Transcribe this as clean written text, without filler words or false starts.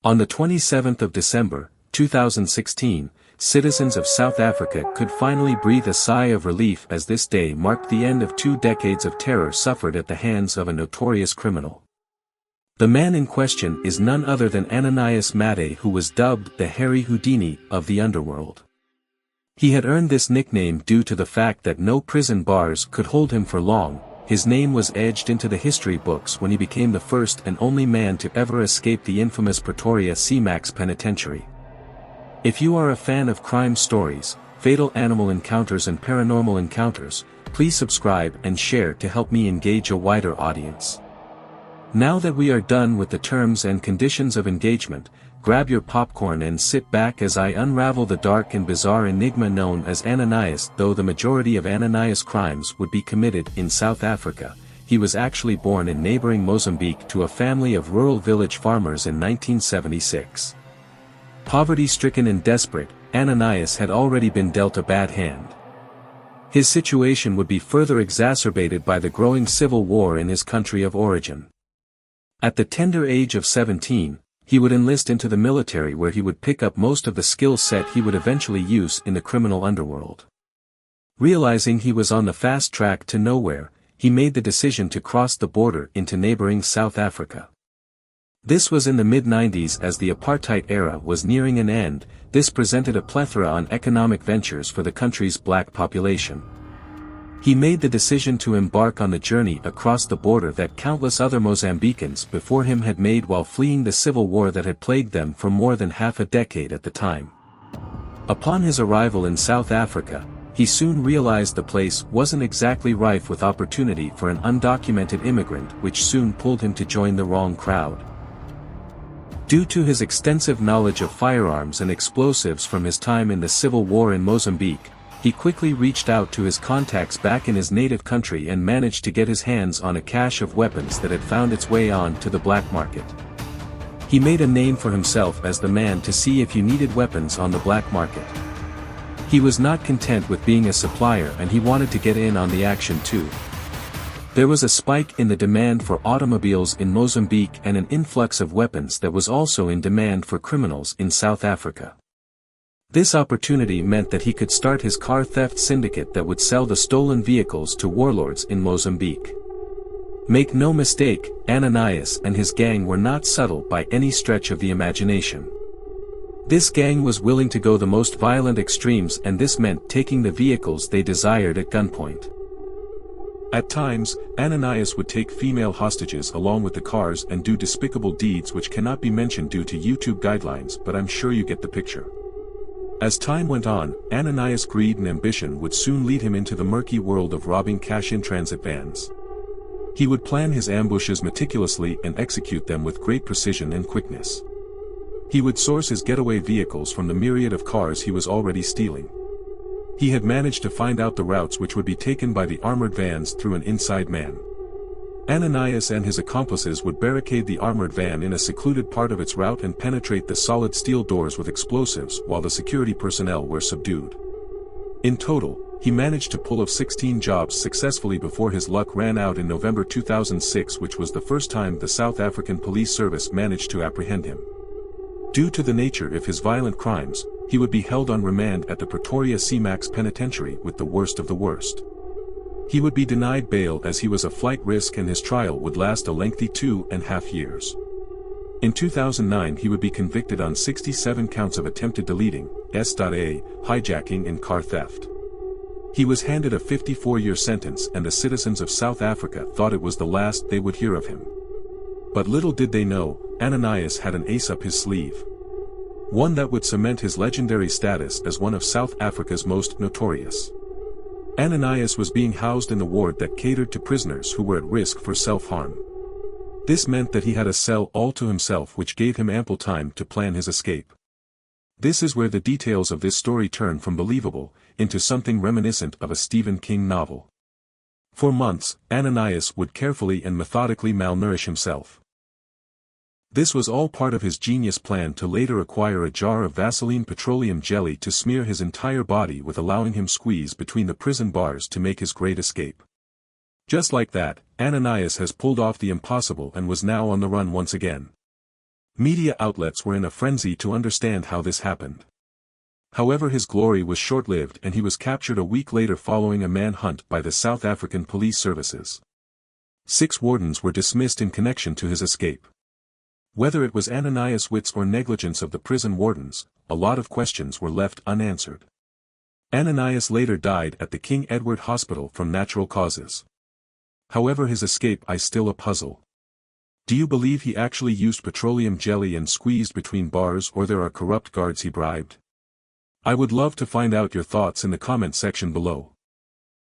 On the 27th of December, 2016, citizens of South Africa could finally breathe a sigh of relief as this day marked the end of 2 decades of terror suffered at the hands of a notorious criminal. The man in question is none other than Ananias Mate, who was dubbed the hairy Houdini of the underworld. He had earned this nickname due to the fact that no prison bars could hold him for long. His name was etched into the history books when he became the first and only man to ever escape the infamous Pretoria C-Max penitentiary. If you are a fan of crime stories, fatal animal encounters and paranormal encounters, please subscribe and share to help me engage a wider audience. Now that we are done with the terms and conditions of engagement, grab your popcorn and sit back as I unravel the dark and bizarre enigma known as Ananias. Though the majority of Ananias' crimes would be committed in South Africa, he was actually born in neighboring Mozambique to a family of rural village farmers in 1976. Poverty-stricken and desperate, Ananias had already been dealt a bad hand. His situation would be further exacerbated by the growing civil war in his country of origin. At the tender age of 17, he would enlist into the military, where he would pick up most of the skill set he would eventually use in the criminal underworld. Realizing he was on the fast track to nowhere, he made the decision to cross the border into neighboring South Africa. This was in the mid-90s as the apartheid era was nearing an end. This presented a plethora on economic ventures for the country's black population. He made the decision to embark on the journey across the border that countless other Mozambicans before him had made while fleeing the civil war that had plagued them for more than half a decade at the time. Upon his arrival in South Africa, he soon realized the place wasn't exactly rife with opportunity for an undocumented immigrant, which soon pulled him to join the wrong crowd. Due to his extensive knowledge of firearms and explosives from his time in the civil war in Mozambique, he quickly reached out to his contacts back in his native country and managed to get his hands on a cache of weapons that had found its way on to the black market. He made a name for himself as the man to see if you needed weapons on the black market. He was not content with being a supplier, and he wanted to get in on the action too. There was a spike in the demand for automobiles in Mozambique and an influx of weapons that was also in demand for criminals in South Africa. This opportunity meant that he could start his car theft syndicate that would sell the stolen vehicles to warlords in Mozambique. Make no mistake, Ananias and his gang were not subtle by any stretch of the imagination. This gang was willing to go the most violent extremes, and this meant taking the vehicles they desired at gunpoint. At times, Ananias would take female hostages along with the cars and do despicable deeds which cannot be mentioned due to YouTube guidelines, but I'm sure you get the picture. As time went on, Ananias' greed and ambition would soon lead him into the murky world of robbing cash-in-transit vans. He would plan his ambushes meticulously and execute them with great precision and quickness. He would source his getaway vehicles from the myriad of cars he was already stealing. He had managed to find out the routes which would be taken by the armored vans through an inside man. Ananias and his accomplices would barricade the armored van in a secluded part of its route and penetrate the solid steel doors with explosives while the security personnel were subdued. In total, he managed to pull off 16 jobs successfully before his luck ran out in November 2006, which was the first time the South African Police Service managed to apprehend him. Due to the nature of his violent crimes, he would be held on remand at the Pretoria C-Max penitentiary with the worst of the worst. He would be denied bail as he was a flight risk, and his trial would last a lengthy 2.5 years. In 2009 he would be convicted on 67 counts of attempted deleting, hijacking and car theft. He was handed a 54-year sentence, and the citizens of South Africa thought it was the last they would hear of him. But little did they know, Ananias had an ace up his sleeve. One that would cement his legendary status as one of South Africa's most notorious. Ananias was being housed in the ward that catered to prisoners who were at risk for self-harm. This meant that he had a cell all to himself, which gave him ample time to plan his escape. This is where the details of this story turn from believable into something reminiscent of a Stephen King novel. For months, Ananias would carefully and methodically malnourish himself. This was all part of his genius plan to later acquire a jar of Vaseline petroleum jelly to smear his entire body with, allowing him squeeze between the prison bars to make his great escape. Just like that, Ananias has pulled off the impossible and was now on the run once again. Media outlets were in a frenzy to understand how this happened. However, his glory was short-lived and he was captured a week later following a manhunt by the South African police services. 6 wardens were dismissed in connection to his escape. Whether it was Ananias' wits or negligence of the prison wardens, a lot of questions were left unanswered. Ananias later died at the King Edward Hospital from natural causes. However, his escape is still a puzzle. Do you believe he actually used petroleum jelly and squeezed between bars, or there are corrupt guards he bribed? I would love to find out your thoughts in the comment section below.